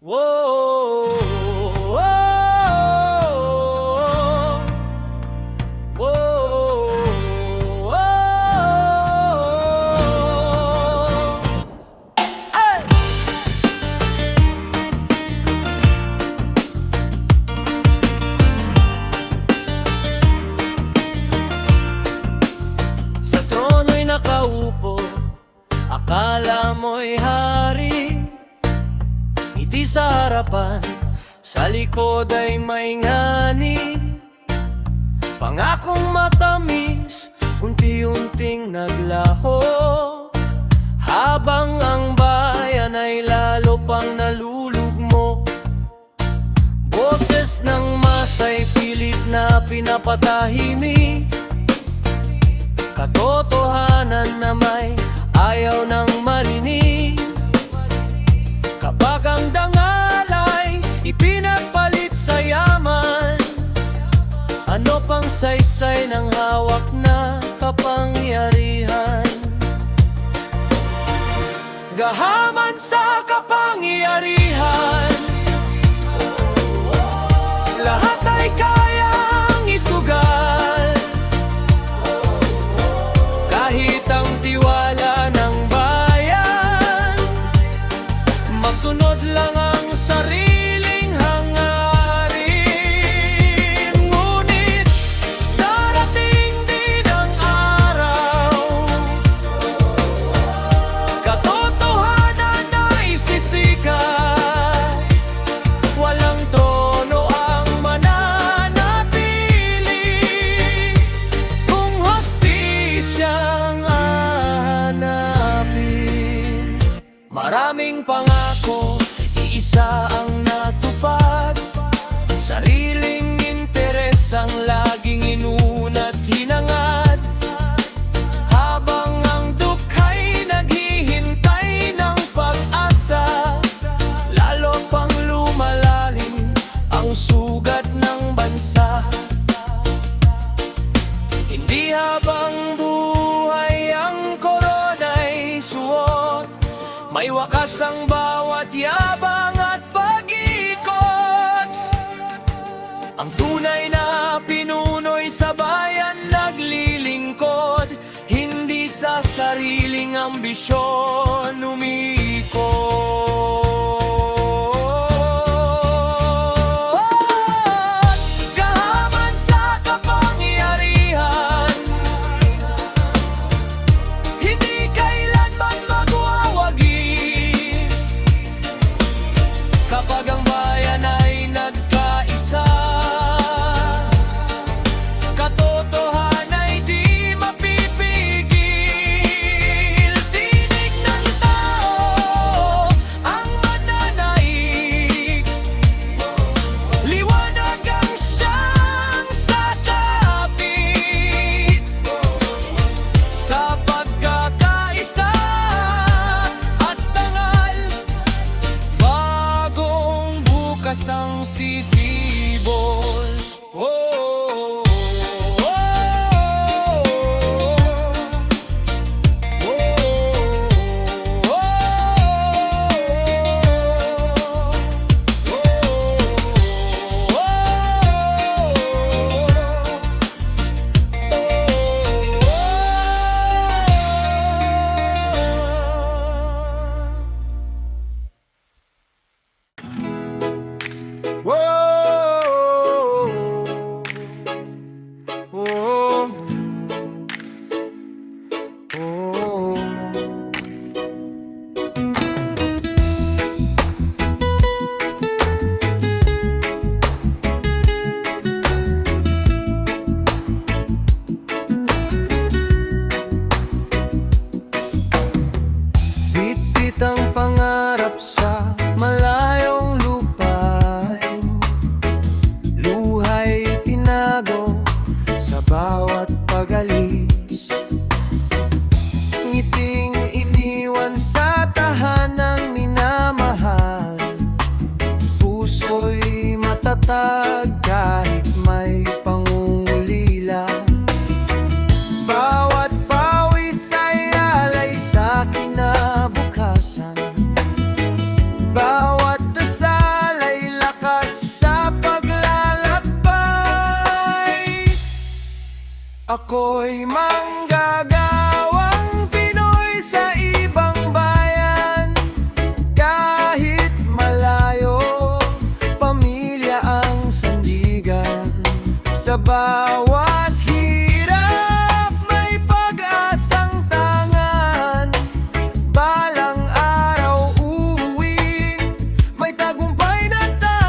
Whoa, whoa, whoa, whoa. Hey! Sa trono'y nakaupo, akala mo'y hari. Ngiti sa harapan, sa likod ay may ngani. Pangakong matamis, unti-unting naglaho, habang ang bayan ay lalo pang nalulugmo. Boses ng masa'y pilit na pinapatahimik, katotohanan na may ayaw nang marinig. Kapag ang dangalay ipinagpalit sa yaman, ano pang saysay ng hawak na kapangyarihan? Gahaman sa kapangyarihan, lahat ay kayang isugal. Kahit ang tiwala ng bayan, masunod lang ang sariling hangarin. Ngunit darating din ang araw, katotohanan ay sisikat. Walang trono ang mananatili kung hostisyang hanapin. Maraming pangako, iisa ang natupad. Sariling interes ang laging inuna't hinangad, habang ang dukha'y naghihintay ng pag-asa. Lalo pang lumalalim ang sugat ng bansa. Hindi habang buhay ang korona'y suot, may wakas ang bawat yabang at pag-ikot. Ang tunay na pinuno'y sa bayan naglilingkod, hindi sa sariling ambisyon umikot. Gahaman sa kapangyarihan, hindi kailanman magwawagi. Kapag ang bayan ay nagkaisa, katotohanan ay di mapipigil. Tinig ng tao ang mananaig, liwanag ang siyang sasapit. Sa pagkakaisa at tangal, bagong bukas ang sisibol. Oh, oh, oh, oh, bitbit ang pangarap sa malayong lupain, luhay tinago sa bawat pag-alis. Ngiting iniwan sa tahanang minamahal, puso'y matatag kahit may pangungulila. Bawat pawis ay alay sa kinabukasan, bawat dasal Ako'y manggagawang Pinoy sa ibang bayan. Kahit malayo, pamilya ang sandigan. Sa bawat hirap may pag-asang tangan. Balang araw uuwi, may tagumpay na tangan.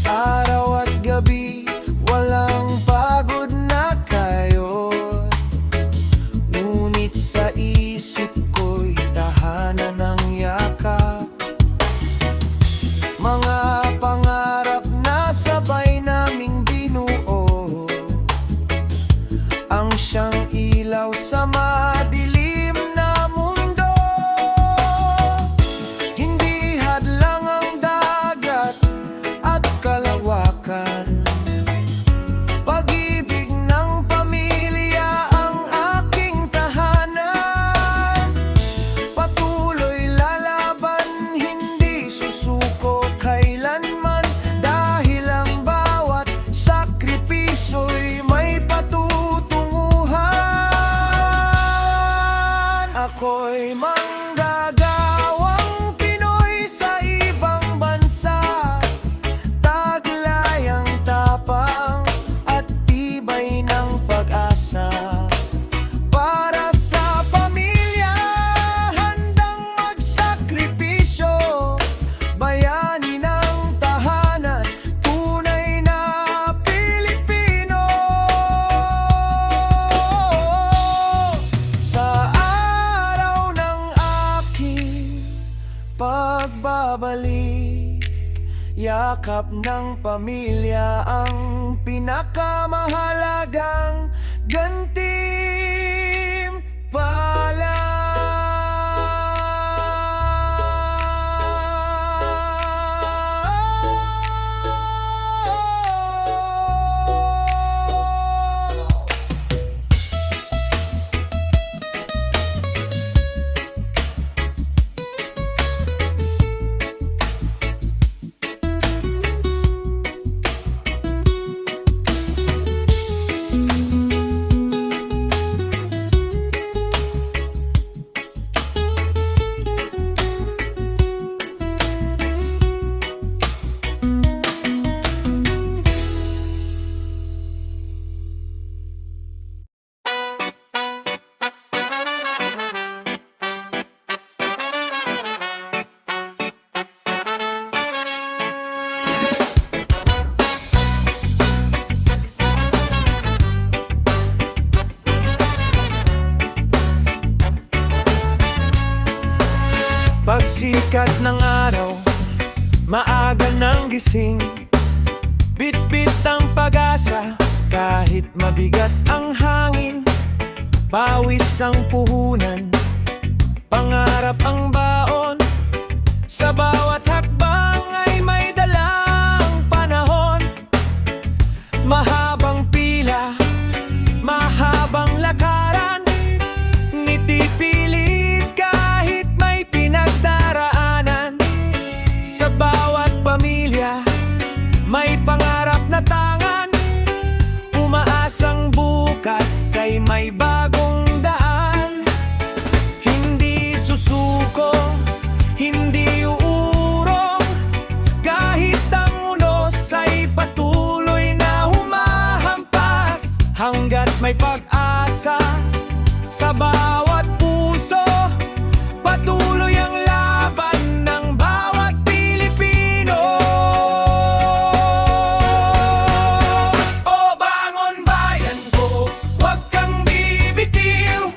Araw at gabi, walang pagod na kayo. Ngunit sa isip ko'y tahanan ng yakap. Mga pangarap na sabay naming binuo, ang siyang ilaw sa madilim na mundo. Hindi hadlang ang dagat at kalawakan. Pag-ibig ng pamilya ang aking tahanan. Patuloy lalaban, hindi susuko kailanman. Dahil ang bawat sakripisyo'y may patutunguhan. Ako'y manggagawang Pinoy sa ibang bansa. Taglay ang tapang at tibay ng pag-asa. Para sa pamilya, handang magsakripisyo. Bayani ng tahanan, tunay na Pilipino. Sa araw ng aking pagbabalik, yakap ng pamilya ang pinakamahalagang gantimpala. Pagsikat ng araw, maaga ng gising. Bit-bit ang pag-asa, kahit mabigat ang hangin. Pawis ang puhunan, pangarap ang baon. Sa bawat hakbang ay may dalang panahon. Mahabang pila, mahabang lakaran. Ngiti pilit kahit may pinagdaraanan. Sa bawat pamilya, may pangarap na tangan. Umaasang bukas ay may bagong daan. Hindi susuko, hindi uurong, kahit ang unos ay patuloy na humahampas. Hanggat may pag-asa sa bawat puso, patuloy ang laban ng bawat Pilipino. O bangon bayan ko, huwag kang bibitiw.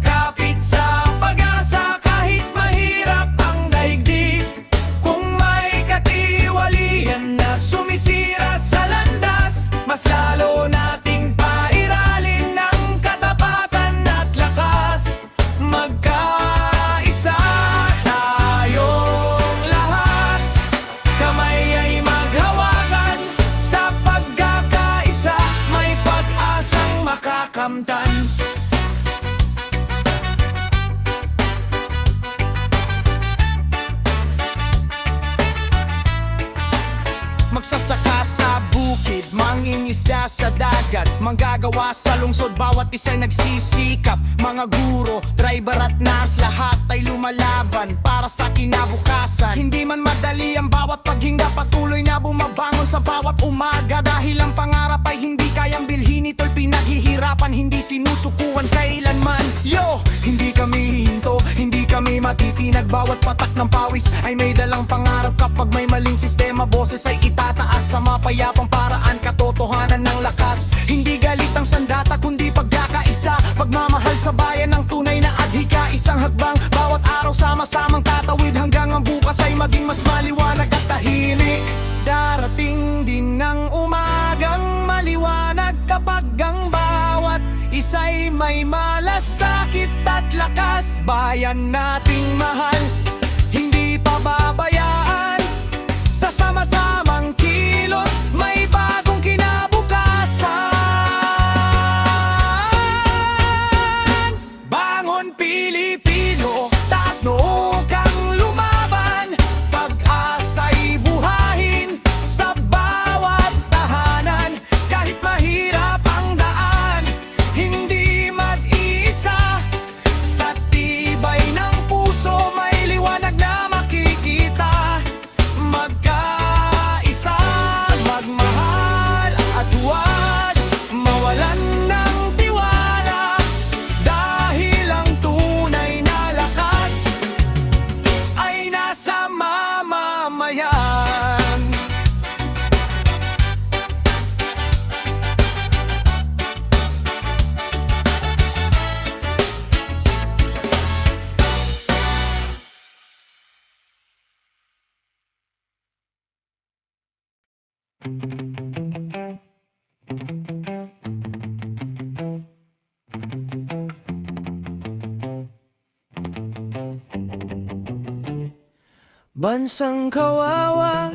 Kapit sa pag-asa kahit mahirap ang daigdig. Kung may katiwalian na sumisira sa landas, mas lalo nating pairalin ng katapatan at lakas. sa dagat, manggagawa sa lungsod, bawat isa'y nagsisikap. Mga guro, driver at nurse, lahat ay lumalaban para sa kinabukasan. Hindi man madali ang bawat paghinga, patuloy na bumabangon sa bawat umaga. Dahil ang pangarap ay hindi kayang bilhin, ito'y pinaghihirapan, hindi sinusukuan kailanman. Yo, hindi kami hihinto, hindi kami matitinag. Bawat patak ng pawis ay may dalang pangarap. Kapag may maling sistema, boses ay itataas sa mapayapang paraan, katotohanan ng lakas. Hindi galit ang sandata, kundi pagkakaisa, pagmamahal sa bayan ng tunay na adhika. Isang hagbang, bawat araw sama-samang tatawid, hanggang ang bukas ay maging mas maliwanag at tahimik. Darating din ng umagang maliwanag, kapag ang bawat isa'y may malasakit at lakas. Bayan nating mahal, hindi pababayaan. Sa sama-samang kilos, may bagong kinabukasan. Bangon Pilipino, taas noo kang lumaban. Pag-asa'y buhayin sa bawat tahanan. Kahit mahirap ang daan, hindi mag-iisa. Sa tibay ng puso, may liwanag na makikita. Magkaisa, magmahal at huwag mawalan ng tiwala. Dahil ang tunay na lakas ay nasa mamamayan. Bansang kawawa,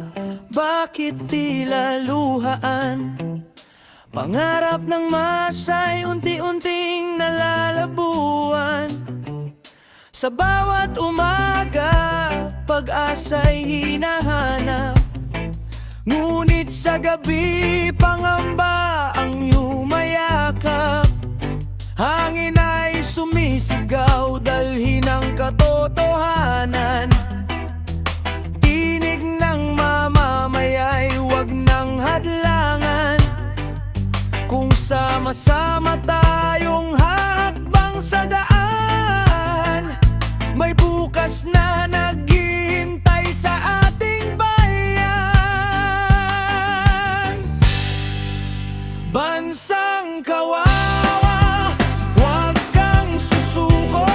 bakit tila luhaan? Pangarap ng masa'y unti-unting nalalabuan. Sa bawat umaga, pag-asa'y hinahanap. Ngunit sa gabi, pangamba ang yumayakap. Hangin ay sumisigaw, dalhin ang katotohanan. Tinig ng mamamaya'y wag ng hadlangan. Kung sama-sama tayong hakbang sa daan, may bukas na naghihintay sa ating bayan. Bansang kawawa, huwag kang susuko.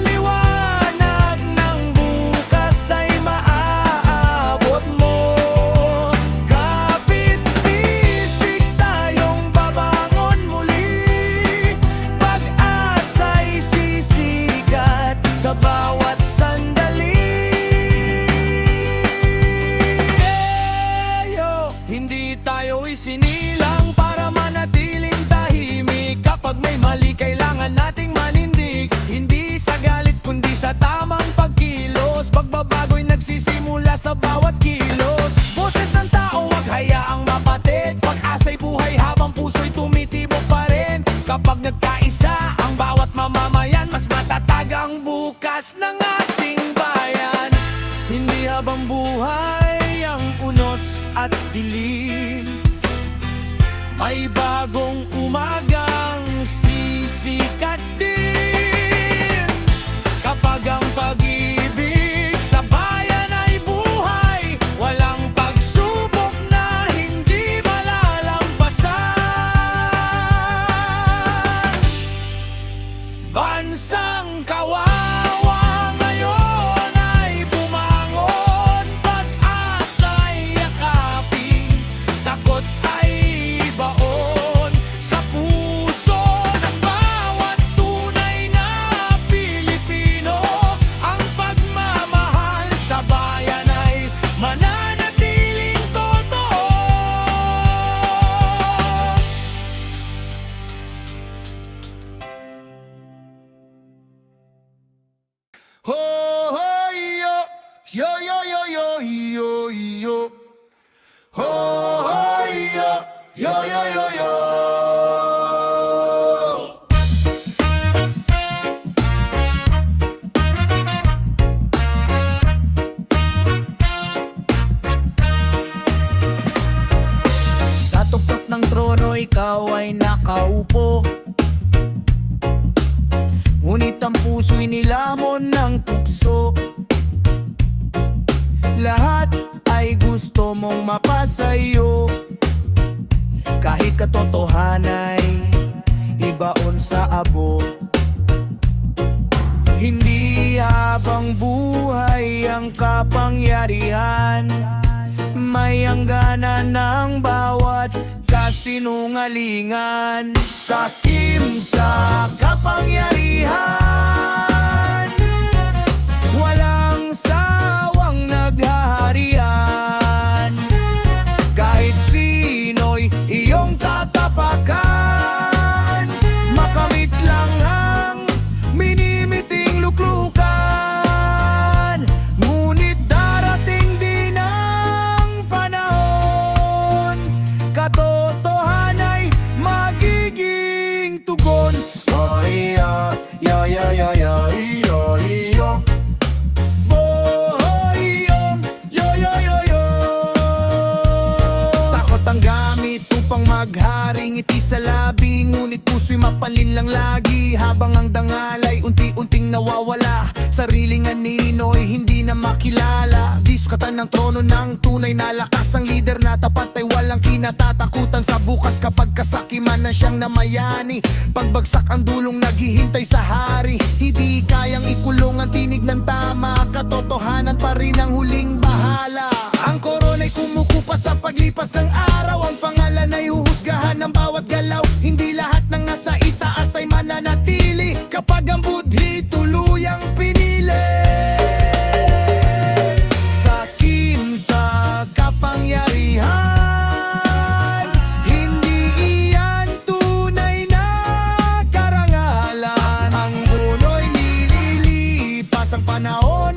Liwanag ng bukas ay maaabot mo. Kapit-bisig tayong babangon muli. Pag-asa'y sisikat sa bawat sandali. Hindi tayo isinilang para manatiling tahimik. Kapag may mali, kailangan nating manindig. Hindi sa galit, kundi sa tamang pagkilos. Pagbabago'y nagsisimula sa bawat kilos. Boses ng tao, wag hayaang mapatid. Pag-asa'y buhay habang puso'y tumitibok pa rin. Kapag nagkaisa ang bawat mamamayan, mas matatag ang bukas ng ating bayan. Hindi habang buhay ang unos at dilim, may bagong umagang sisikat din. Kapag ang pag-ibig sa bayan ay buhay, walang pagsubok na hindi malalampasan. Bansang kawawa ngayon ay bumangon. Pag-asa'y yakapin, takot ay baon sa puso ng bawat tunay na Pilipino. Ang pagmamahal sa bayan ay mananatiling totoo. Ho, ho, yo, yo, yo, yo, yo, yo, yo. Ho, ho, yo, yo, yo, yo, yo. katotohanay ibaon sa abo. Hindi habang buhay ang kapangyarihan, may hangganan ng bawat kasinungalingan. Sakim sa kapangyarihan, walang sawang naghaharian. Kahit sino'y iyong tatapakan, makamit lang ang minimiting luklukan. Ngunit darating din ang panahon, katotohanan ay magiging tugon. Oh, iya, ya, ya, ya, ya, iyo, iyo. Oh, iyo, yo, yo, yo, yo. Takot ang gamit upang maghari, ngiti sa labi, ngunit puso'y mapalin lang lagi. Habang ang dangalay unti-unting nawawala, sariling anino'y hindi na makilala. Di sukatan ng trono ng tunay na lakas, ang lider na tapat ay walang kinatatakutan sa bukas. Kapag kasakiman na siyang namayani, pagbagsak ang dulong naghihintay sa hari. Hindi kayang ikulong ang tinig ng tama, katotohanan pa rin ang huling bahala. Ang korona'y kumukupa sa paglipas ng araw, ang pangalan ay huhusgahan ng bawat galaw. Hindi lahat ng nasa itaas ay mananatili kapag ang budhi tuluyang pinili. Sakim sa kapangyarihan, hindi iyan tunay na karangalan. Ang trono'y nililipas, ang panahon